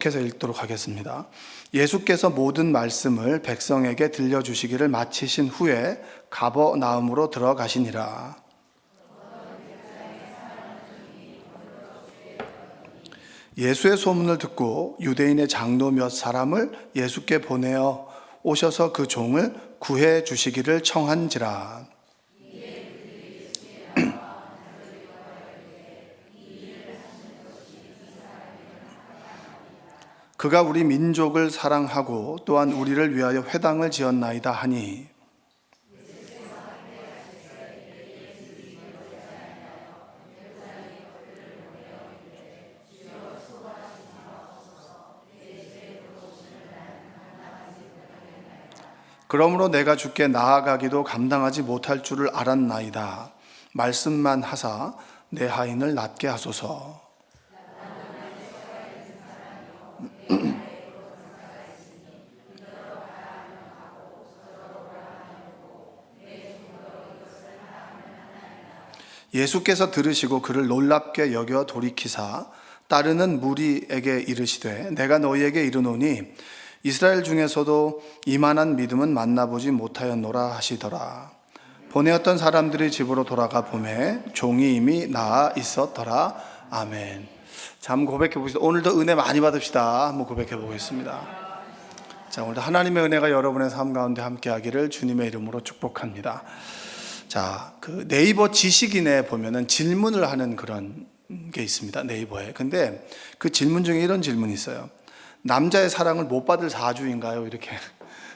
계속해서 읽도록 하겠습니다. 예수께서 모든 말씀을 백성에게 들려주시기를 마치신 후에 가버나움으로 들어가시니라. 예수의 소문을 듣고 유대인의 장로 몇 사람을 예수께 보내어 오셔서 그 종을 구해 주시기를 청한지라. 그가 우리 민족을 사랑하고 또한 우리를 위하여 회당을 지었나이다 하니, 그러므로 내가 주께 나아가기도 감당하지 못할 줄을 알았나이다. 말씀만 하사 내 하인을 낫게 하소서. 예수께서 들으시고 그를 놀랍게 여겨 돌이키사 따르는 무리에게 이르시되, 내가 너희에게 이르노니 이스라엘 중에서도 이만한 믿음은 만나보지 못하였노라 하시더라. 보내었던 사람들이 집으로 돌아가 보매 종이 이미 나아 있었더라. 아멘. 자, 한번 고백해 보시다. 오늘도 은혜 많이 받읍시다. 한번 고백해 보겠습니다. 자, 오늘도 하나님의 은혜가 여러분의 삶 가운데 함께하기를 주님의 이름으로 축복합니다. 자, 그 네이버 지식인에 보면은 질문을 하는 그런 게 있습니다. 네이버에. 근데 그 질문 중에 이런 질문이 있어요. 남자의 사랑을 못 받을 사주인가요? 이렇게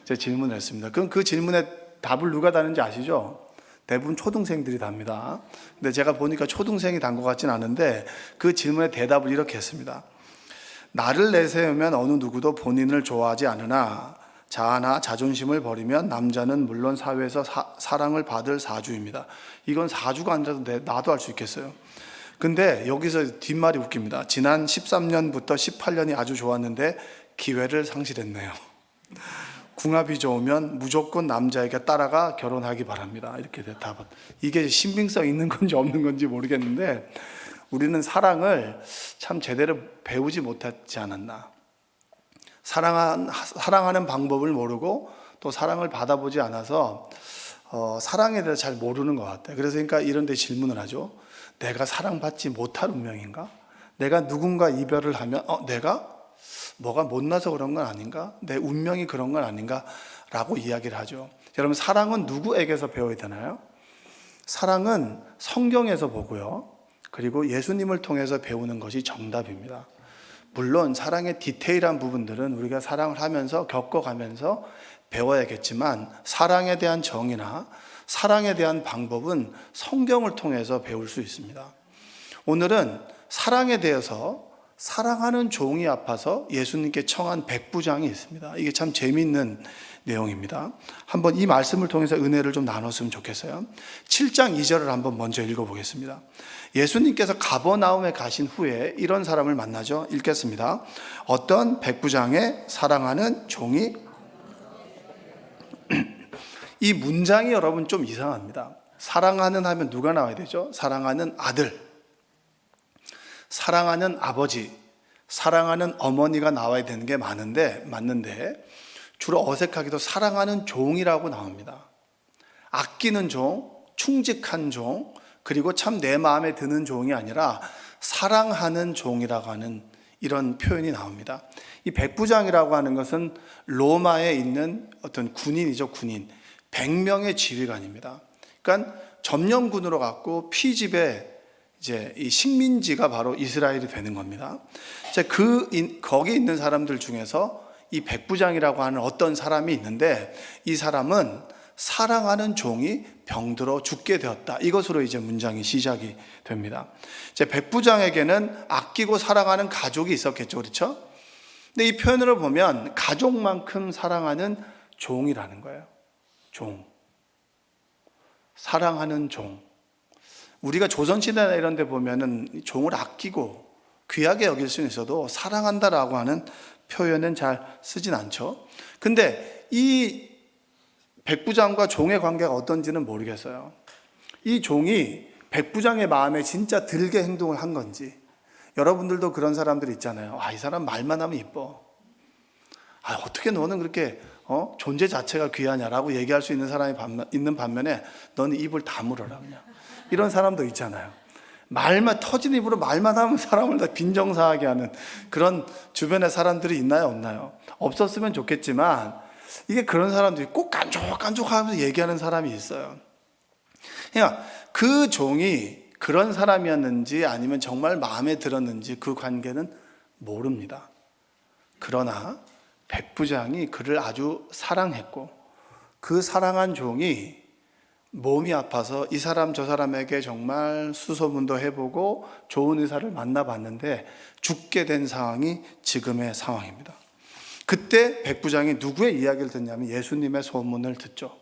제가 질문을 했습니다. 그럼 그 질문에 답을 누가 다는지 아시죠? 대부분 초등생들이 답니다. 근데 제가 보니까 초등생이 단 것 같진 않은데 그 질문의 대답을 이렇게 했습니다. 나를 내세우면 어느 누구도 본인을 좋아하지 않으나 자아나 자존심을 버리면 남자는 물론 사회에서 사랑을 받을 사주입니다. 이건 사주가 아니라도 나도 알 수 있겠어요. 근데 여기서 뒷말이 웃깁니다. 지난 13년부터 18년이 아주 좋았는데 기회를 상실했네요. 궁합이 좋으면 무조건 남자에게 따라가 결혼하기 바랍니다. 이렇게 대답은. 이게 신빙성 있는 건지 없는 건지 모르겠는데 우리는 사랑을 참 제대로 배우지 못했지 않았나. 사랑하는 방법을 모르고 또 사랑을 받아보지 않아서 사랑에 대해서 잘 모르는 것 같아요. 그래서 그러니까 이런 데 질문을 하죠. 내가 사랑받지 못할 운명인가? 내가 누군가 이별을 하면 내가 뭐가 못나서 그런 건 아닌가? 내 운명이 그런 건 아닌가? 라고 이야기를 하죠. 여러분, 사랑은 누구에게서 배워야 되나요? 사랑은 성경에서 보고요. 그리고 예수님을 통해서 배우는 것이 정답입니다. 물론 사랑의 디테일한 부분들은 우리가 사랑을 하면서 겪어가면서 배워야겠지만 사랑에 대한 정의나 사랑에 대한 방법은 성경을 통해서 배울 수 있습니다. 오늘은 사랑에 대해서 사랑하는 종이 아파서 예수님께 청한 백부장이 있습니다. 이게 참 재미있는 내용입니다. 한번 이 말씀을 통해서 은혜를 좀 나눴으면 좋겠어요. 7장 2절을 한번 먼저 읽어보겠습니다. 예수님께서 가버나움에 가신 후에 이런 사람을 만나죠. 읽겠습니다. 어떤 백부장의 사랑하는 종이 이 문장이 여러분 좀 이상합니다. 사랑하는 하면 누가 나와야 되죠? 사랑하는 아들, 사랑하는 아버지, 사랑하는 어머니가 나와야 되는 게 맞는데 주로 어색하게도 사랑하는 종이라고 나옵니다. 아끼는 종, 충직한 종, 그리고 참 내 마음에 드는 종이 아니라 사랑하는 종이라고 하는 이런 표현이 나옵니다. 이 백부장이라고 하는 것은 로마에 있는 어떤 군인이죠, 군인. 100명의 지휘관입니다. 그러니까 점령군으로 갖고 피집에 이제 이 식민지가 바로 이스라엘이 되는 겁니다. 거기 있는 사람들 중에서 이 백부장이라고 하는 어떤 사람이 있는데 이 사람은 사랑하는 종이 병들어 죽게 되었다. 이것으로 이제 문장이 시작이 됩니다. 이제 백부장에게는 아끼고 사랑하는 가족이 있었겠죠, 그렇죠? 근데 이 표현으로 보면 가족만큼 사랑하는 종이라는 거예요. 종. 사랑하는 종. 우리가 조선시대나 이런 데 보면은 종을 아끼고 귀하게 여길 수는 있어도 사랑한다라고 하는 표현은 잘 쓰진 않죠. 근데 이 백부장과 종의 관계가 어떤지는 모르겠어요. 이 종이 백부장의 마음에 진짜 들게 행동을 한 건지, 여러분들도 그런 사람들 있잖아요. 이 사람 말만 하면 이뻐. 어떻게 너는 그렇게 존재 자체가 귀하냐라고 얘기할 수 있는 사람이 있는 반면에 너는 입을 다물어라 그냥. 이런 사람도 있잖아요. 말만 터진 입으로 말만 하면 사람을 다 빈정상하게 하는 그런 주변에 사람들이 있나요, 없나요? 없었으면 좋겠지만 이게 그런 사람들이 꼭 깐족깐족하면서 얘기하는 사람이 있어요. 그러니까 그 종이 그런 사람이었는지 아니면 정말 마음에 들었는지 그 관계는 모릅니다. 그러나 백부장이 그를 아주 사랑했고 그 사랑한 종이 몸이 아파서 이 사람 저 사람에게 정말 수소문도 해보고 좋은 의사를 만나봤는데 죽게 된 상황이 지금의 상황입니다. 그때 백부장이 누구의 이야기를 듣냐면 예수님의 소문을 듣죠.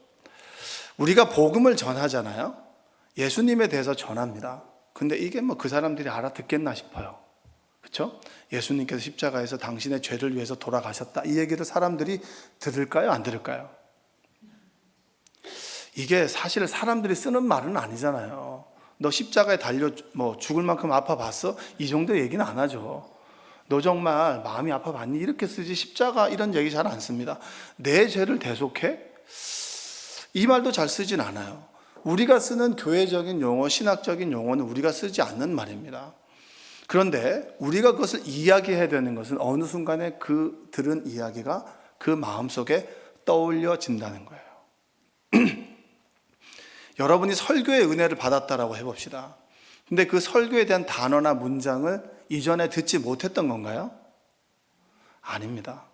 우리가 복음을 전하잖아요. 예수님에 대해서 전합니다. 근데 이게 그 사람들이 알아듣겠나 싶어요. 그렇죠? 예수님께서 십자가에서 당신의 죄를 위해서 돌아가셨다. 이 얘기를 사람들이 들을까요? 안 들을까요? 이게 사실 사람들이 쓰는 말은 아니잖아요. 너 십자가에 달려 죽을 만큼 아파봤어? 이 정도 얘기는 안 하죠. 너 정말 마음이 아파봤니? 이렇게 쓰지 십자가 이런 얘기 잘 안 씁니다. 내 죄를 대속해? 이 말도 잘 쓰진 않아요. 우리가 쓰는 교회적인 용어, 신학적인 용어는 우리가 쓰지 않는 말입니다. 그런데 우리가 그것을 이야기해야 되는 것은 어느 순간에 그 들은 이야기가 그 마음속에 떠올려진다는 거예요. 여러분이 설교의 은혜를 받았다라고 해봅시다. 근데 그 설교에 대한 단어나 문장을 이전에 듣지 못했던 건가요? 아닙니다.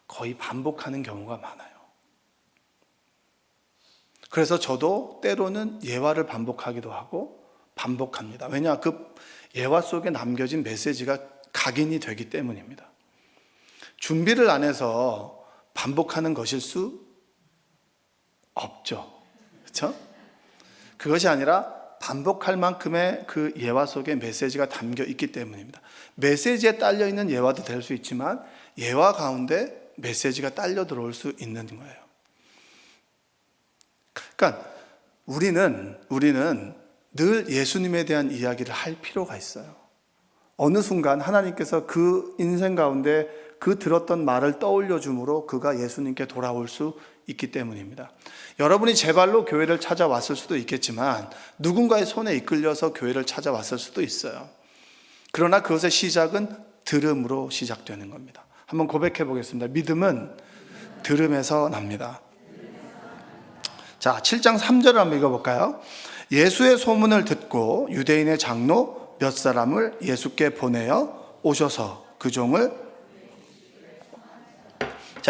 거의 반복하는 경우가 많아요. 그래서 저도 때로는 예화를 반복하기도 하고 반복합니다. 왜냐? 그 예화 속에 남겨진 메시지가 각인이 되기 때문입니다. 준비를 안 해서 반복하는 것일 수 없죠. 그렇죠? 그것이 아니라 반복할 만큼의 그 예화 속에 메시지가 담겨 있기 때문입니다. 메시지에 딸려 있는 예화도 될 수 있지만 예화 가운데 메시지가 딸려 들어올 수 있는 거예요. 그러니까 우리는 늘 예수님에 대한 이야기를 할 필요가 있어요. 어느 순간 하나님께서 그 인생 가운데 그 들었던 말을 떠올려 줌으로 그가 예수님께 돌아올 수 있기 때문입니다. 여러분이 제 발로 교회를 찾아왔을 수도 있겠지만 누군가의 손에 이끌려서 교회를 찾아왔을 수도 있어요. 그러나 그것의 시작은 들음으로 시작되는 겁니다. 한번 고백해 보겠습니다. 믿음은 들음에서 납니다. 자, 7장 3절을 한번 읽어볼까요? 예수의 소문을 듣고 유대인의 장로 몇 사람을 예수께 보내어 오셔서 그 종을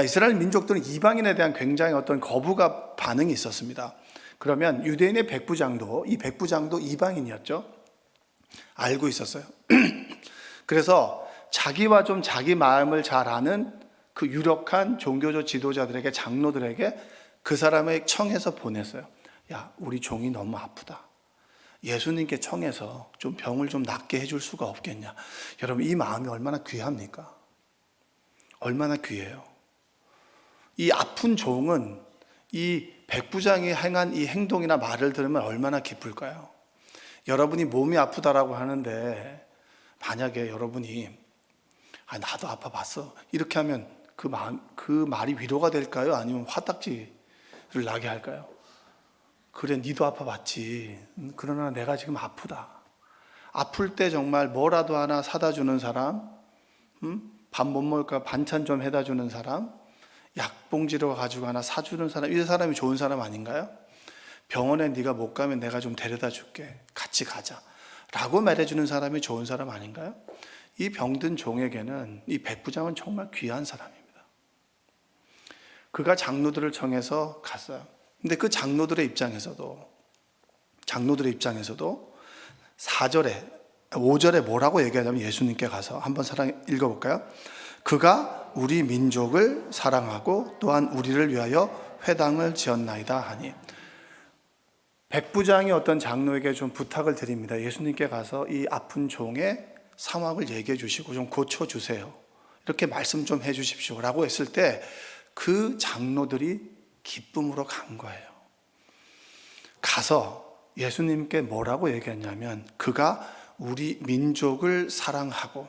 이스라엘 민족들은 이방인에 대한 굉장히 어떤 거부가 반응이 있었습니다. 그러면 유대인의 백부장도 이 백부장도 이방인이었죠. 알고 있었어요. 그래서 자기와 좀 자기 마음을 잘 아는 그 유력한 종교적 지도자들에게 장로들에게 그 사람을 청해서 보냈어요. 야, 우리 종이 너무 아프다. 예수님께 청해서 좀 병을 좀 낫게 해줄 수가 없겠냐. 여러분, 이 마음이 얼마나 귀합니까? 얼마나 귀해요. 이 아픈 종은 이 백부장이 행한 이 행동이나 말을 들으면 얼마나 기쁠까요? 여러분이 몸이 아프다라고 하는데 만약에 여러분이 나도 아파봤어 이렇게 하면 그 말이 위로가 될까요? 아니면 화딱지를 나게 할까요? 그래, 니도 아파봤지. 그러나 내가 지금 아프다. 아플 때 정말 뭐라도 하나 사다 주는 사람, 밥 못 먹을까 반찬 좀 해다 주는 사람, 약봉지로 가지고 하나 사주는 사람, 이 사람이 좋은 사람 아닌가요? 병원에 네가 못 가면 내가 좀 데려다 줄게. 같이 가자. 라고 말해주는 사람이 좋은 사람 아닌가요? 이 병든 종에게는 이 백부장은 정말 귀한 사람입니다. 그가 장로들을 청해서 갔어요. 근데 그 장로들의 입장에서도 4절에 5절에 뭐라고 얘기하냐면 예수님께 가서 한번 읽어볼까요? 그가 우리 민족을 사랑하고 또한 우리를 위하여 회당을 지었나이다 하니, 백부장이 어떤 장로에게 좀 부탁을 드립니다. 예수님께 가서 이 아픈 종의 상황을 얘기해 주시고 좀 고쳐주세요. 이렇게 말씀 좀 해 주십시오 라고 했을 때 그 장로들이 기쁨으로 간 거예요. 가서 예수님께 뭐라고 얘기했냐면 그가 우리 민족을 사랑하고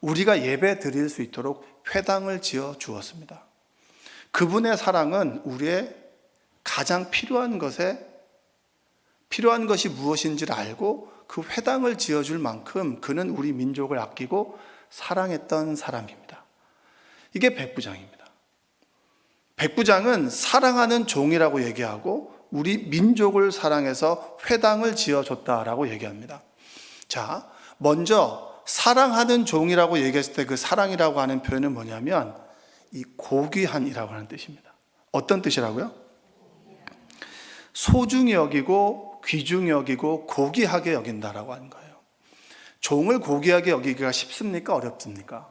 우리가 예배 드릴 수 있도록 회당을 지어 주었습니다. 그분의 사랑은 우리의 가장 필요한 것이 무엇인지를 알고 그 회당을 지어줄 만큼 그는 우리 민족을 아끼고 사랑했던 사람입니다. 이게 백부장입니다. 백부장은 사랑하는 종이라고 얘기하고 우리 민족을 사랑해서 회당을 지어줬다라고 얘기합니다. 자, 먼저 사랑하는 종이라고 얘기했을 때 그 사랑이라고 하는 표현은 뭐냐면 이 고귀한이라고 하는 뜻입니다. 어떤 뜻이라고요? 소중히 여기고 귀중히 여기고 고귀하게 여긴다라고 하는 거예요. 종을 고귀하게 여기기가 쉽습니까? 어렵습니까?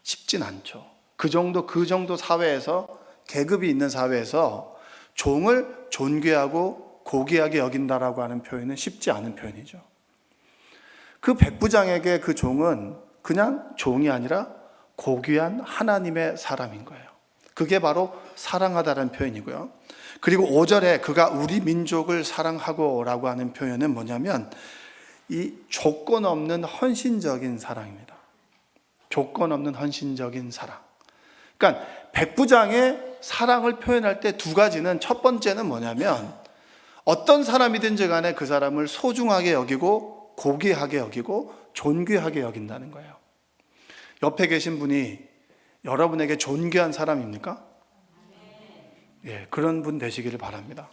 쉽진 않죠. 그 정도 사회에서, 계급이 있는 사회에서 종을 존귀하고 고귀하게 여긴다라고 하는 표현은 쉽지 않은 표현이죠. 그 백부장에게 그 종은 그냥 종이 아니라 고귀한 하나님의 사람인 거예요. 그게 바로 사랑하다라는 표현이고요. 그리고 5절에 그가 우리 민족을 사랑하고 라고 하는 표현은 뭐냐면 이 조건 없는 헌신적인 사랑입니다. 조건 없는 헌신적인 사랑. 그러니까 백부장의 사랑을 표현할 때 두 가지는, 첫 번째는 뭐냐면 어떤 사람이든지 간에 그 사람을 소중하게 여기고 고귀하게 여기고 존귀하게 여긴다는 거예요. 옆에 계신 분이 여러분에게 존귀한 사람입니까? 예, 그런 분 되시기를 바랍니다.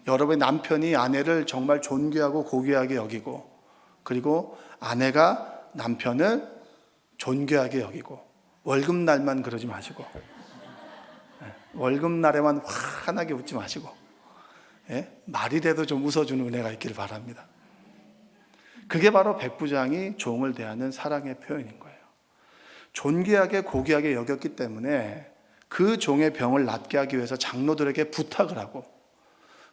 여러분의 남편이 아내를 정말 존귀하고 고귀하게 여기고, 그리고 아내가 남편을 존귀하게 여기고, 월급날만 그러지 마시고, 월급날에만 환하게 웃지 마시고, 말이라도 좀 웃어주는 은혜가 있기를 바랍니다. 그게 바로 백부장이 종을 대하는 사랑의 표현인 거예요. 존귀하게 고귀하게 여겼기 때문에 그 종의 병을 낫게 하기 위해서 장로들에게 부탁을 하고,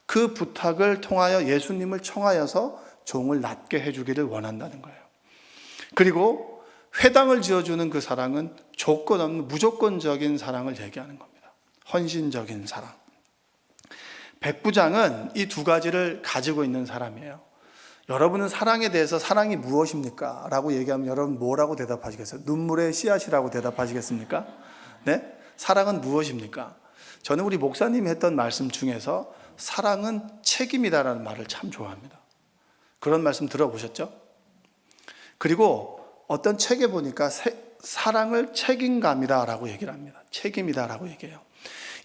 그 부탁을 통하여 예수님을 청하여서 종을 낫게 해주기를 원한다는 거예요. 그리고 회당을 지어주는 그 사랑은 조건 없는 무조건적인 사랑을 얘기하는 겁니다. 헌신적인 사랑. 백부장은 이 두 가지를 가지고 있는 사람이에요. 여러분은 사랑에 대해서 사랑이 무엇입니까? 라고 얘기하면 여러분 뭐라고 대답하시겠어요? 눈물의 씨앗이라고 대답하시겠습니까? 네? 사랑은 무엇입니까? 저는 우리 목사님이 했던 말씀 중에서 사랑은 책임이다라는 말을 참 좋아합니다. 그런 말씀 들어보셨죠? 그리고 어떤 책에 보니까 사랑을 책임감이다라고 얘기를 합니다. 책임이다라고 얘기해요.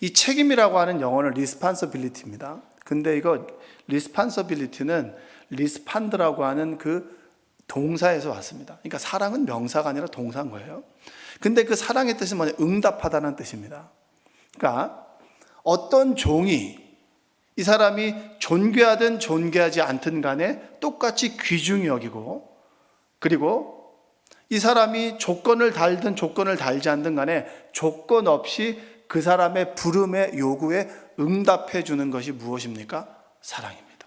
이 책임이라고 하는 영어는 responsibility입니다. 근데 이거 responsibility는 respond라고 하는 그 동사에서 왔습니다. 그러니까 사랑은 명사가 아니라 동사인 거예요. 근데 그 사랑의 뜻은 뭐냐? 응답하다는 뜻입니다. 그러니까 어떤 종이, 이 사람이 존귀하든 존귀하지 않든 간에 똑같이 귀중히 여기고, 그리고 이 사람이 조건을 달든 조건을 달지 않든 간에 조건 없이 그 사람의 부름의 요구에 응답해 주는 것이 무엇입니까? 사랑입니다.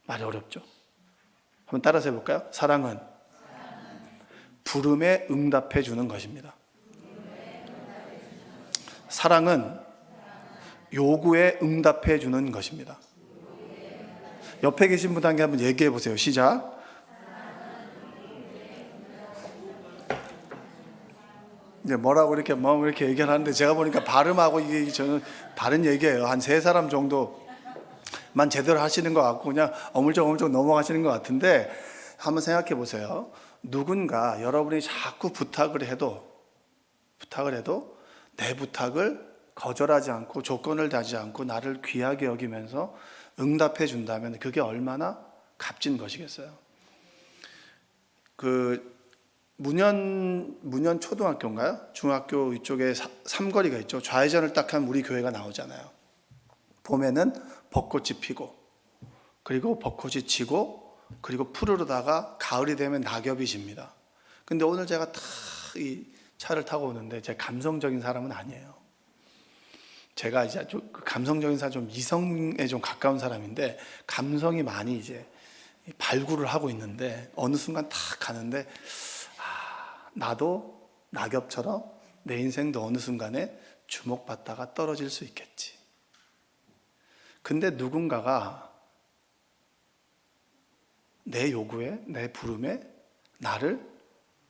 말이 어렵죠? 한번 따라서 해볼까요? 사랑은 부름에 응답해 주는 것입니다. 사랑은 요구에 응답해 주는 것입니다. 옆에 계신 분에게 한번 얘기해 보세요. 시작. 이제 뭐라고 이렇게 얘기를 하는데 제가 보니까 발음하고 이게 저는 다른 얘기예요. 한 세 사람 정도만 제대로 하시는 것 같고 그냥 어물쩍어물쩍 넘어가시는 것 같은데, 한번 생각해 보세요. 누군가 여러분이 자꾸 부탁을 해도 내 부탁을 거절하지 않고 조건을 다지 않고 나를 귀하게 여기면서 응답해 준다면 그게 얼마나 값진 것이겠어요. 그 문현 초등학교인가요? 중학교 이쪽에 삼거리가 있죠. 좌회전을 딱 하면 우리 교회가 나오잖아요. 봄에는 벚꽃이 피고, 그리고 벚꽃이 지고, 그리고 푸르르다가 가을이 되면 낙엽이 집니다. 근데 오늘 제가 딱 이 차를 타고 오는데 제 감성적인 사람은 아니에요. 제가 이제 좀 감성적인 사람, 좀 이성에 좀 가까운 사람인데 감성이 많이 이제 발굴을 하고 있는데 어느 순간 탁 가는데 나도 낙엽처럼 내 인생도 어느 순간에 주목받다가 떨어질 수 있겠지. 근데 누군가가 내 요구에, 내 부름에 나를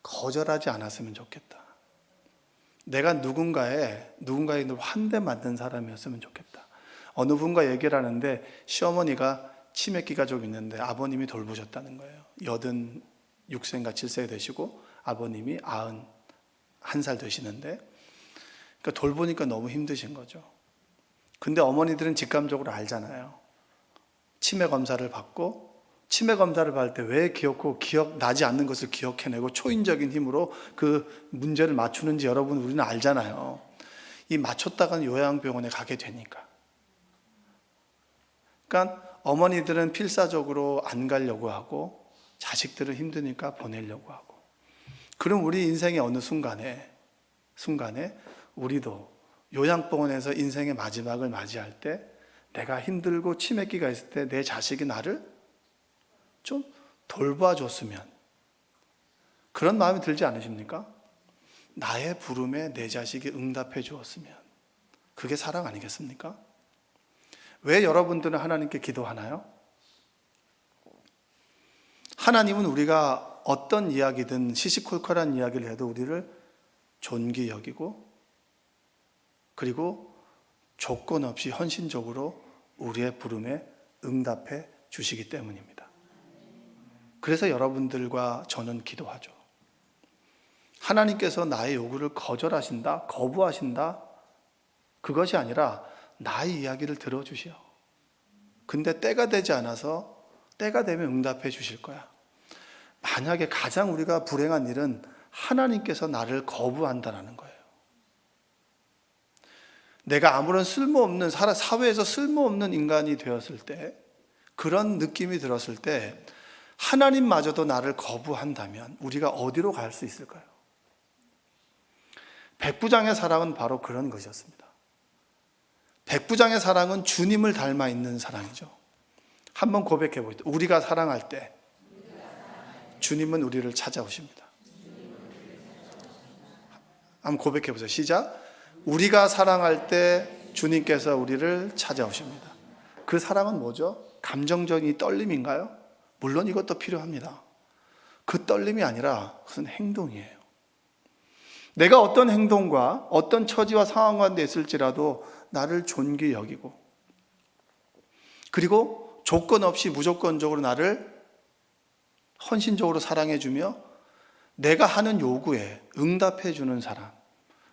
거절하지 않았으면 좋겠다. 내가 누군가의 한 대 맞는 사람이었으면 좋겠다. 어느 분과 얘기를 하는데 시어머니가 치매기가 좀 있는데 아버님이 돌보셨다는 거예요. 86세인가 7세 되시고 아버님이 91살 되시는데, 그러니까 돌보니까 너무 힘드신 거죠. 근데 어머니들은 직감적으로 알잖아요. 치매 검사를 받고, 치매 검사를 받을 때 왜 기억나지 않는 것을 기억해내고 초인적인 힘으로 그 문제를 맞추는지 여러분 우리는 알잖아요. 이 맞췄다가는 요양병원에 가게 되니까. 그러니까 어머니들은 필사적으로 안 가려고 하고 자식들은 힘드니까 보내려고 하고. 그럼 우리 인생의 어느 순간에 우리도 요양병원에서 인생의 마지막을 맞이할 때 내가 힘들고 치매기가 있을 때 내 자식이 나를 좀 돌봐줬으면, 그런 마음이 들지 않으십니까? 나의 부름에 내 자식이 응답해 주었으면, 그게 사랑 아니겠습니까? 왜 여러분들은 하나님께 기도하나요? 하나님은 우리가 어떤 이야기든 시시콜콜한 이야기를 해도 우리를 존귀 여기고, 그리고 조건 없이 헌신적으로 우리의 부름에 응답해 주시기 때문입니다. 그래서 여러분들과 저는 기도하죠. 하나님께서 나의 요구를 거절하신다, 거부하신다, 그것이 아니라 나의 이야기를 들어주시오. 근데 때가 되지 않아서 때가 되면 응답해 주실 거야. 만약에 가장 우리가 불행한 일은 하나님께서 나를 거부한다는 거예요. 내가 아무런 쓸모없는, 사회에서 쓸모없는 인간이 되었을 때, 그런 느낌이 들었을 때 하나님마저도 나를 거부한다면 우리가 어디로 갈 수 있을까요? 백부장의 사랑은 바로 그런 것이었습니다. 백부장의 사랑은 주님을 닮아 있는 사랑이죠. 한번 고백해 보시죠. 우리가 사랑할 때 주님은 우리를 찾아오십니다. 한번 고백해 보세요. 시작. 우리가 사랑할 때 주님께서 우리를 찾아오십니다. 그 사랑은 뭐죠? 감정적인 떨림인가요? 물론 이것도 필요합니다. 그 떨림이 아니라 그것은 행동이에요. 내가 어떤 행동과 어떤 처지와 상황 가운데 있을지라도 나를 존귀 여기고, 그리고 조건 없이 무조건적으로 나를 헌신적으로 사랑해 주며 내가 하는 요구에 응답해 주는 사람,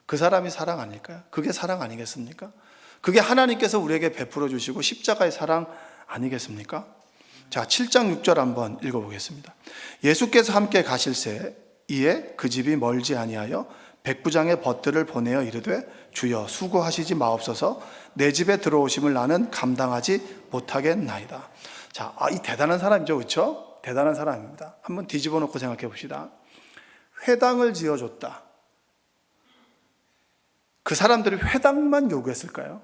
그 사람이 사랑 아닐까요? 그게 사랑 아니겠습니까? 그게 하나님께서 우리에게 베풀어 주시고 십자가의 사랑 아니겠습니까? 자, 7장 6절 한번 읽어보겠습니다. 예수께서 함께 가실새 이에 그 집이 멀지 아니하여 백부장의 벗들을 보내어 이르되 주여 수고하시지 마옵소서, 내 집에 들어오심을 나는 감당하지 못하겠나이다. 자, 이 대단한 사람이죠, 그렇죠? 대단한 사람입니다. 한번 뒤집어 놓고 생각해 봅시다. 회당을 지어줬다. 그 사람들이 회당만 요구했을까요?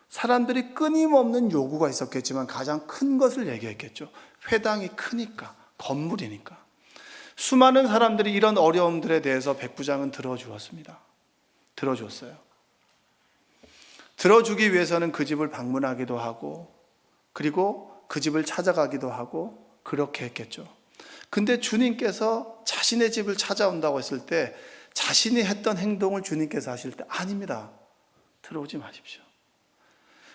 사람들이 끊임없는 요구가 있었겠지만 가장 큰 것을 얘기했겠죠. 회당이 크니까, 건물이니까. 수많은 사람들이 이런 어려움들에 대해서 백부장은 들어주었습니다. 들어줬어요. 들어주기 위해서는 그 집을 방문하기도 하고, 그리고 그 집을 찾아가기도 하고, 그렇게 했겠죠. 근데 주님께서 자신의 집을 찾아온다고 했을 때 자신이 했던 행동을 주님께서 하실 때 아닙니다. 들어오지 마십시오.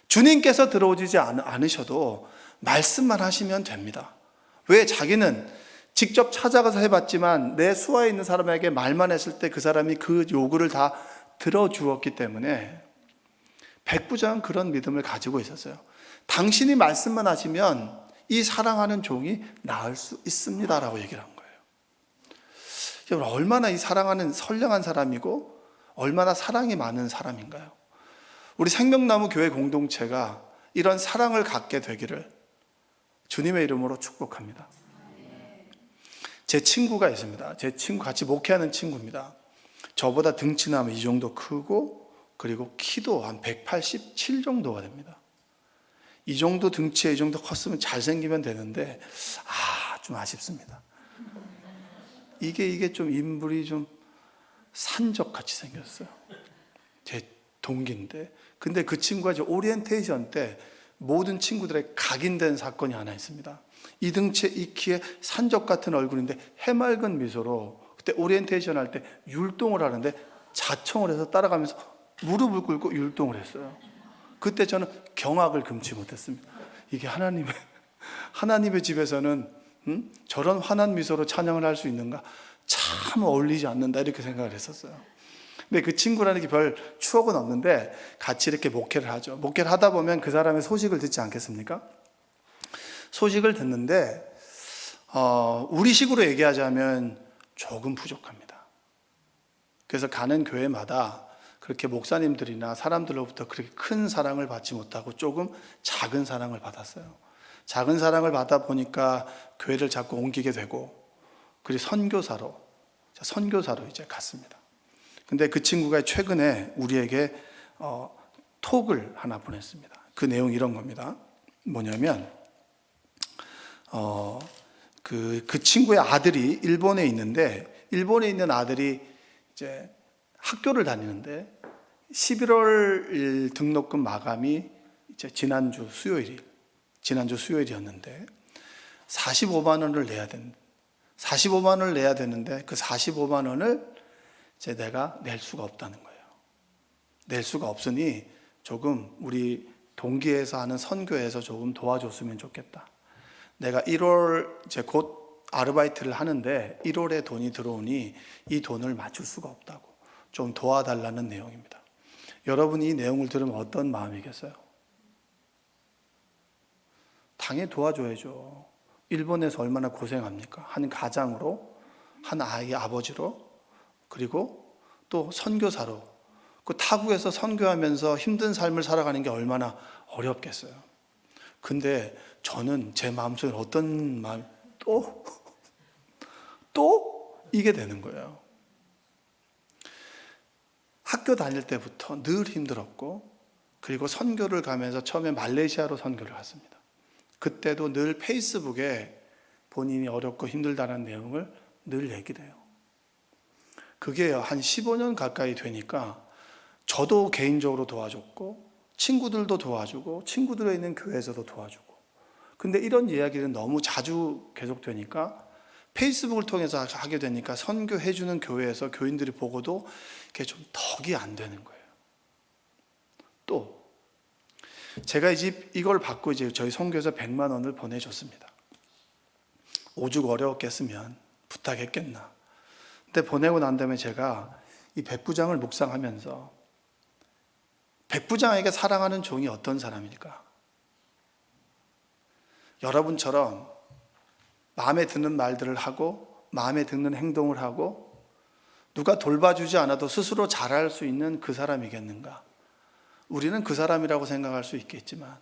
주님께서 들어오지 않으셔도 말씀만 하시면 됩니다. 왜? 자기는 직접 찾아가서 해봤지만 내 수하에 있는 사람에게 말만 했을 때 그 사람이 그 요구를 다 들어주었기 때문에 백부장은 그런 믿음을 가지고 있었어요. 당신이 말씀만 하시면 이 사랑하는 종이 나을 수 있습니다 라고 얘기를 한 거예요. 여러분, 얼마나 이 사랑하는 선량한 사람이고 얼마나 사랑이 많은 사람인가요? 우리 생명나무 교회 공동체가 이런 사랑을 갖게 되기를 주님의 이름으로 축복합니다. 제 친구가 있습니다. 제 친구, 같이 목회하는 친구입니다. 저보다 등치나 이 정도 크고, 그리고 키도 한 187 정도가 됩니다. 이 정도 등치에 이 정도 컸으면 잘생기면 되는데 좀 아쉽습니다. 이게 좀 인물이 좀 산적같이 생겼어요. 제 동기인데, 근데 그 친구가 이제 오리엔테이션 때 모든 친구들의 각인된 사건이 하나 있습니다. 이등체 이키의 산적 같은 얼굴인데 해맑은 미소로, 그때 오리엔테이션 할 때 율동을 하는데 자청을 해서 따라가면서 무릎을 꿇고 율동을 했어요. 그때 저는 경악을 금치 못했습니다. 이게 하나님의 집에서는 저런 환한 미소로 찬양을 할 수 있는가? 참 어울리지 않는다, 이렇게 생각을 했었어요. 근데 그 친구라는 게 별 추억은 없는데 같이 이렇게 목회를 하죠. 목회를 하다 보면 그 사람의 소식을 듣지 않겠습니까? 소식을 듣는데 우리식으로 얘기하자면 조금 부족합니다. 그래서 가는 교회마다 그렇게 목사님들이나 사람들로부터 그렇게 큰 사랑을 받지 못하고 조금 작은 사랑을 받았어요. 작은 사랑을 받다 보니까 교회를 자꾸 옮기게 되고, 그리고 선교사로 이제 갔습니다. 근데 그 친구가 최근에 우리에게 톡을 하나 보냈습니다. 그 내용이 이런 겁니다. 뭐냐면 그 친구의 아들이 일본에 있는데, 일본에 있는 아들이 이제 학교를 다니는데 11월 등록금 마감이 이제 지난주 수요일이었는데 45만 원을 내야 된다. 45만 원을 내야 되는데 그 45만 원을 이제 내가 낼 수가 없다는 거예요. 낼 수가 없으니 조금 우리 동기에서 하는 선교에서 조금 도와줬으면 좋겠다. 내가 1월 이제 곧 아르바이트를 하는데 1월에 돈이 들어오니 이 돈을 맞출 수가 없다고 좀 도와달라는 내용입니다. 여러분이 이 내용을 들으면 어떤 마음이겠어요? 당연히 도와줘야죠. 일본에서 얼마나 고생합니까? 한 가장으로, 한 아이의 아버지로, 그리고 또 선교사로, 그 타국에서 선교하면서 힘든 삶을 살아가는 게 얼마나 어렵겠어요. 근데 저는 제 마음속에 어떤 마음, 또 이게 되는 거예요. 학교 다닐 때부터 늘 힘들었고, 그리고 선교를 가면서 처음에 말레이시아로 선교를 갔습니다. 그때도 늘 페이스북에 본인이 어렵고 힘들다는 내용을 늘 얘기를 해요. 그게 한 15년 가까이 되니까 저도 개인적으로 도와줬고, 친구들도 도와주고, 친구들에 있는 교회에서도 도와주고. 근데 이런 이야기는 너무 자주 계속되니까, 페이스북을 통해서 하게 되니까 선교해주는 교회에서 교인들이 보고도 그게 좀 덕이 안 되는 거예요. 또 제가 이걸 받고 이제 저희 선교에서 100만 원을 보내줬습니다. 오죽 어려웠겠으면 부탁했겠나. 근데 보내고 난 다음에 제가 이 백부장을 묵상하면서, 백부장에게 사랑하는 종이 어떤 사람일까? 여러분처럼 마음에 드는 말들을 하고 마음에 드는 행동을 하고 누가 돌봐주지 않아도 스스로 잘할 수 있는 그 사람이겠는가? 우리는 그 사람이라고 생각할 수 있겠지만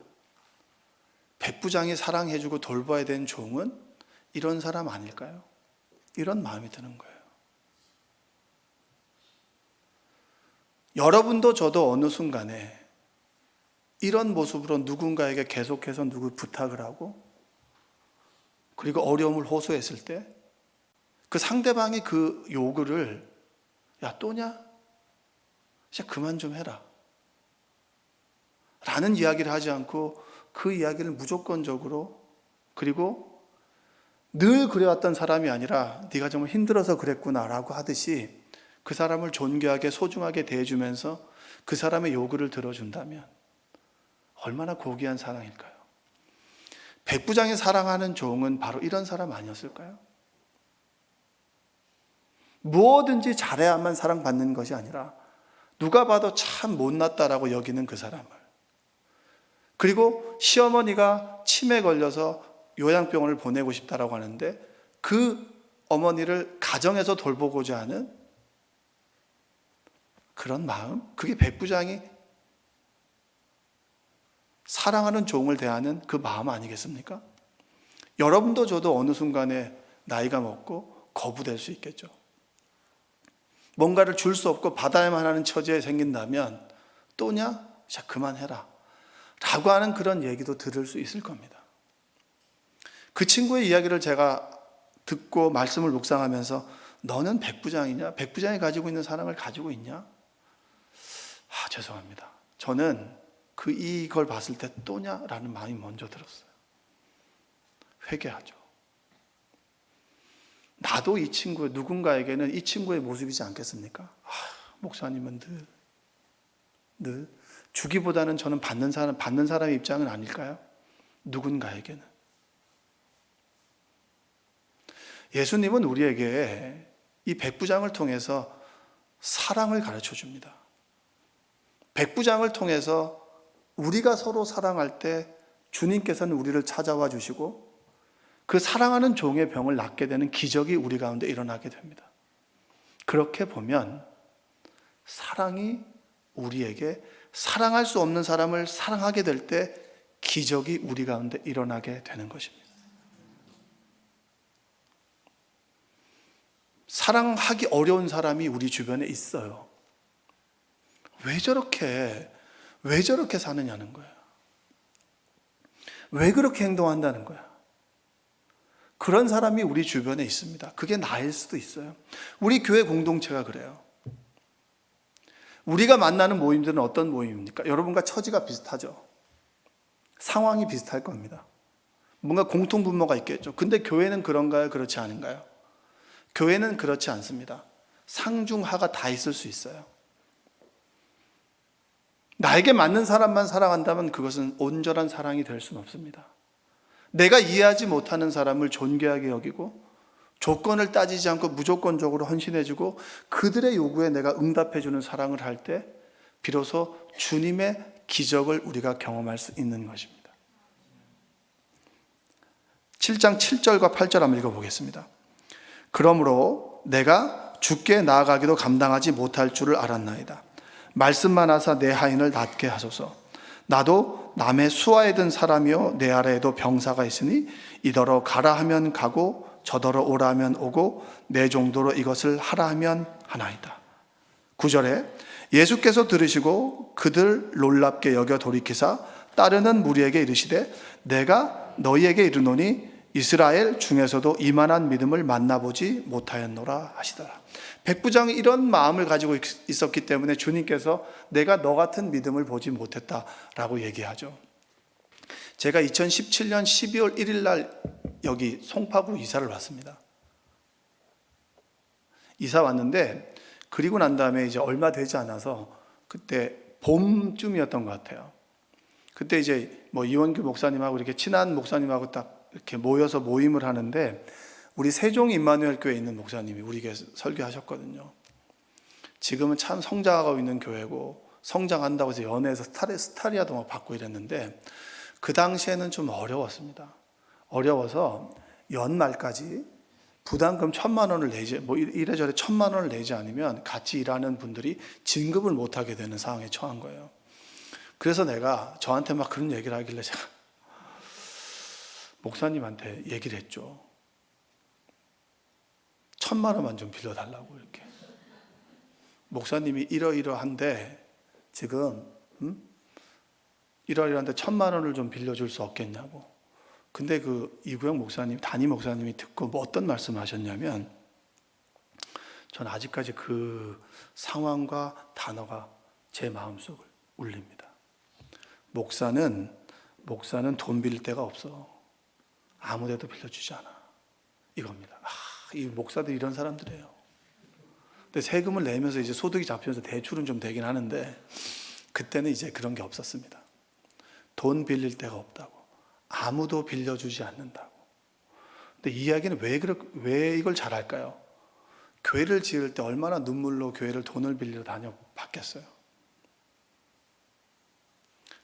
백부장이 사랑해주고 돌봐야 되는 종은 이런 사람 아닐까요? 이런 마음이 드는 거예요. 여러분도 저도 어느 순간에 이런 모습으로 누군가에게 계속해서 누구 부탁을 하고, 그리고 어려움을 호소했을 때 그 상대방이 그 요구를, 야 또냐? 진짜 그만 좀 해라 라는 이야기를 하지 않고 그 이야기를 무조건적으로, 그리고 늘 그래왔던 사람이 아니라 네가 정말 힘들어서 그랬구나 라고 하듯이 그 사람을 존귀하게 소중하게 대해주면서 그 사람의 요구를 들어준다면 얼마나 고귀한 사랑일까요? 백부장이 사랑하는 종은 바로 이런 사람 아니었을까요? 무엇든지 잘해야만 사랑받는 것이 아니라 누가 봐도 참 못났다라고 여기는 그 사람을, 그리고 시어머니가 치매 걸려서 요양병원을 보내고 싶다라고 하는데 그 어머니를 가정에서 돌보고자 하는 그런 마음, 그게 백부장이 사랑하는 종을 대하는 그 마음 아니겠습니까? 여러분도 저도 어느 순간에 나이가 먹고 거부될 수 있겠죠. 뭔가를 줄 수 없고 받아야만 하는 처지에 생긴다면 또냐? 자 그만해라 라고 하는 그런 얘기도 들을 수 있을 겁니다. 그 친구의 이야기를 제가 듣고 말씀을 묵상하면서 너는 백부장이냐? 백부장이 가지고 있는 사랑을 가지고 있냐? 죄송합니다. 저는 이걸 봤을 때 또냐? 라는 마음이 먼저 들었어요. 회개하죠. 나도 이 친구, 누군가에게는 이 친구의 모습이지 않겠습니까? 목사님은 늘 주기보다는 저는 받는 사람의 입장은 아닐까요? 누군가에게는. 예수님은 우리에게 이 백부장을 통해서 사랑을 가르쳐 줍니다. 백부장을 통해서 우리가 서로 사랑할 때 주님께서는 우리를 찾아와 주시고 그 사랑하는 종의 병을 낫게 되는 기적이 우리 가운데 일어나게 됩니다. 그렇게 보면 사랑이 우리에게 사랑할 수 없는 사람을 사랑하게 될 때 기적이 우리 가운데 일어나게 되는 것입니다. 사랑하기 어려운 사람이 우리 주변에 있어요. 왜 저렇게 사느냐는 거예요. 왜 그렇게 행동한다는 거야. 그런 사람이 우리 주변에 있습니다. 그게 나일 수도 있어요. 우리 교회 공동체가 그래요. 우리가 만나는 모임들은 어떤 모임입니까? 여러분과 처지가 비슷하죠. 상황이 비슷할 겁니다. 뭔가 공통분모가 있겠죠. 근데 교회는 그런가요? 그렇지 않은가요? 교회는 그렇지 않습니다. 상중하가 다 있을 수 있어요. 나에게 맞는 사람만 사랑한다면 그것은 온전한 사랑이 될 수는 없습니다. 내가 이해하지 못하는 사람을 존귀하게 여기고 조건을 따지지 않고 무조건적으로 헌신해주고 그들의 요구에 내가 응답해주는 사랑을 할 때 비로소 주님의 기적을 우리가 경험할 수 있는 것입니다. 7장 7절과 8절 한번 읽어보겠습니다. 그러므로 내가 주께 나아가기도 감당하지 못할 줄을 알았나이다. 말씀만 하사 내 하인을 낫게 하소서. 나도 남의 수하에 든 사람이요 내 아래에도 병사가 있으니 이더러 가라 하면 가고 저더러 오라 하면 오고 내 정도로 이것을 하라 하면 하나이다. 9절에 예수께서 들으시고 그들 놀랍게 여겨 돌이키사 따르는 무리에게 이르시되 내가 너희에게 이르노니 이스라엘 중에서도 이만한 믿음을 만나보지 못하였노라 하시더라. 백부장이 이런 마음을 가지고 있었기 때문에 주님께서 내가 너 같은 믿음을 보지 못했다라고 얘기하죠. 제가 2017년 12월 1일 날 여기 송파구로 이사를 왔습니다. 이사 왔는데 그리고 난 다음에 이제 얼마 되지 않아서 그때 봄쯤이었던 것 같아요. 그때 이제 뭐 이원규 목사님하고 이렇게 친한 목사님하고 딱 이렇게 모여서 모임을 하는데 우리 세종 임마누엘 교회에 있는 목사님이 우리에게 설교하셨거든요. 지금은 참 성장하고 있는 교회고 성장한다고 해서 연예에서 스타리아도 막 받고 이랬는데 그 당시에는 좀 어려웠습니다. 어려워서 연말까지 부담금 1,000만 원을 내지 뭐 이래저래 1,000만 원을 내지 않으면 같이 일하는 분들이 진급을 못하게 되는 상황에 처한 거예요. 그래서 내가 저한테 막 그런 얘기를 하길래 제가 목사님한테 얘기를 했죠. 1,000만 원만 좀 빌려달라고 이렇게. 목사님이 이러이러한데 지금 이러이러한데 1,000만 원을 좀 빌려줄 수 없겠냐고. 근데 그 이구영 목사님, 담임 목사님이 듣고 뭐 어떤 말씀을 하셨냐면 전 아직까지 그 상황과 단어가 제 마음속을 울립니다. 목사는 돈 빌릴 데가 없어. 아무 데도 빌려주지 않아. 이겁니다. 이 목사들이 이런 사람들이에요. 근데 세금을 내면서 이제 소득이 잡히면서 대출은 좀 되긴 하는데 그때는 이제 그런 게 없었습니다. 돈 빌릴 데가 없다고. 아무도 빌려주지 않는다고. 근데 이 이야기는 왜 이걸 잘할까요? 교회를 지을 때 얼마나 눈물로 교회를 돈을 빌리러 다녀 봤겠어요.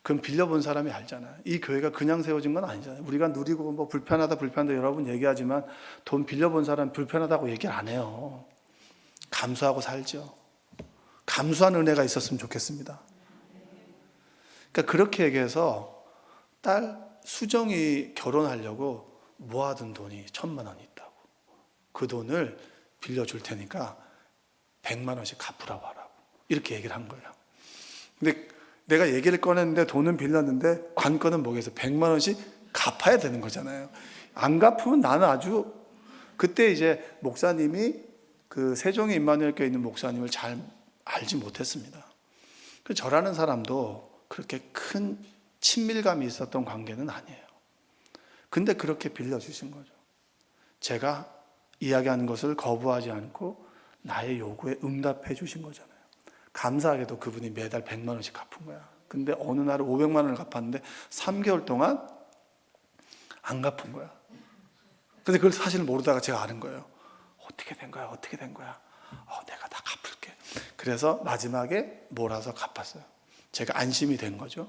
그럼 빌려본 사람이 알잖아요. 이 교회가 그냥 세워진 건 아니잖아요. 우리가 누리고 뭐 불편하다 여러분 얘기하지만 돈 빌려본 사람 불편하다고 얘기 안 해요. 감수하고 살죠. 감수한 은혜가 있었으면 좋겠습니다. 그러니까 그렇게 얘기해서 딸 수정이 결혼하려고 모아둔 돈이 1,000만 원이 있다고. 그 돈을 빌려줄 테니까 100만 원씩 갚으라고 하라고. 이렇게 얘기를 한 거예요. 근데 내가 얘기를 꺼냈는데 돈은 빌렸는데 관건은 뭐겠어? 100만 원씩 갚아야 되는 거잖아요. 안 갚으면 나는 아주 그때 이제 목사님이 그 세종의 임마누엘 교회에 있는 목사님을 잘 알지 못했습니다. 저라는 사람도 그렇게 큰 친밀감이 있었던 관계는 아니에요. 근데 그렇게 빌려주신 거죠. 제가 이야기하는 것을 거부하지 않고 나의 요구에 응답해 주신 거잖아요. 감사하게도 그분이 매달 100만 원씩 갚은 거야. 근데 어느 날은 500만 원을 갚았는데 3개월 동안 안 갚은 거야. 근데 그걸 사실 모르다가 제가 아는 거예요. 어떻게 된 거야? 어떻게 된 거야? 내가 다 갚을게. 그래서 마지막에 몰아서 갚았어요. 제가 안심이 된 거죠.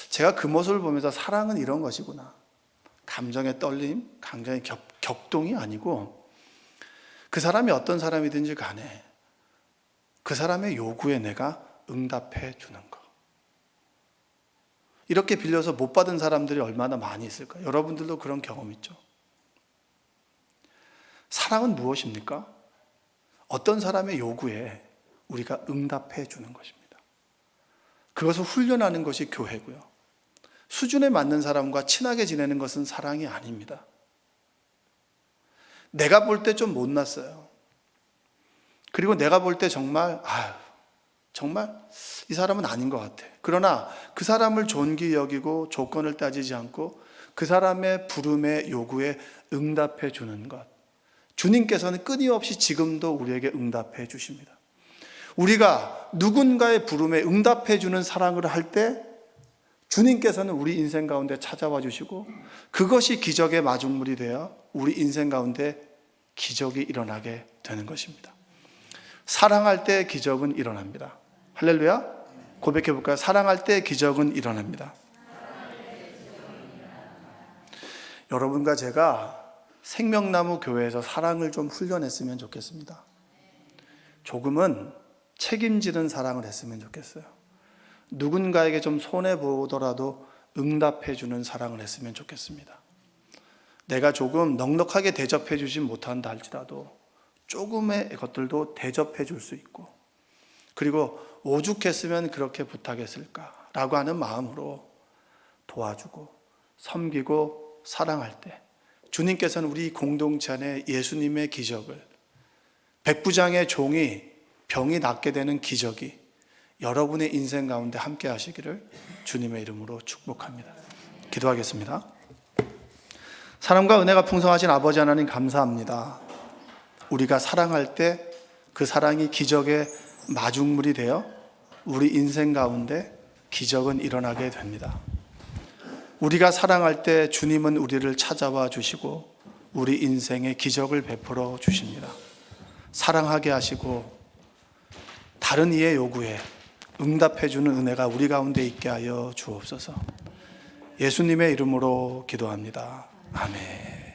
제가 그 모습을 보면서 사랑은 이런 것이구나. 감정의 떨림, 감정의 격동이 아니고 그 사람이 어떤 사람이든지 간에 그 사람의 요구에 내가 응답해 주는 거. 이렇게 빌려서 못 받은 사람들이 얼마나 많이 있을까요? 여러분들도 그런 경험 있죠? 사랑은 무엇입니까? 어떤 사람의 요구에 우리가 응답해 주는 것입니다. 그것을 훈련하는 것이 교회고요. 수준에 맞는 사람과 친하게 지내는 것은 사랑이 아닙니다. 내가 볼 때 좀 못났어요. 그리고 내가 볼 때 정말 이 사람은 아닌 것 같아. 그러나 그 사람을 존귀 여기고 조건을 따지지 않고 그 사람의 부름의 요구에 응답해 주는 것. 주님께서는 끊임없이 지금도 우리에게 응답해 주십니다. 우리가 누군가의 부름에 응답해 주는 사랑을 할 때 주님께서는 우리 인생 가운데 찾아와 주시고 그것이 기적의 마중물이 되어 우리 인생 가운데 기적이 일어나게 되는 것입니다. 사랑할 때 기적은 일어납니다. 할렐루야. 고백해 볼까요? 사랑할 때 기적은 일어납니다. 여러분과 제가 생명나무 교회에서 사랑을 좀 훈련했으면 좋겠습니다. 조금은 책임지는 사랑을 했으면 좋겠어요. 누군가에게 좀 손해보더라도 응답해주는 사랑을 했으면 좋겠습니다. 내가 조금 넉넉하게 대접해 주지 못한다 할지라도 조금의 것들도 대접해 줄 수 있고, 그리고 오죽했으면 그렇게 부탁했을까라고 하는 마음으로 도와주고 섬기고 사랑할 때 주님께서는 우리 공동체 안에 예수님의 기적을, 백부장의 종이 병이 낫게 되는 기적이 여러분의 인생 가운데 함께 하시기를 주님의 이름으로 축복합니다. 기도하겠습니다. 사랑과 은혜가 풍성하신 아버지 하나님 감사합니다. 우리가 사랑할 때 그 사랑이 기적의 마중물이 되어 우리 인생 가운데 기적은 일어나게 됩니다. 우리가 사랑할 때 주님은 우리를 찾아와 주시고 우리 인생에 기적을 베풀어 주십니다. 사랑하게 하시고 다른 이의 요구에 응답해 주는 은혜가 우리 가운데 있게 하여 주옵소서. 예수님의 이름으로 기도합니다. 아멘.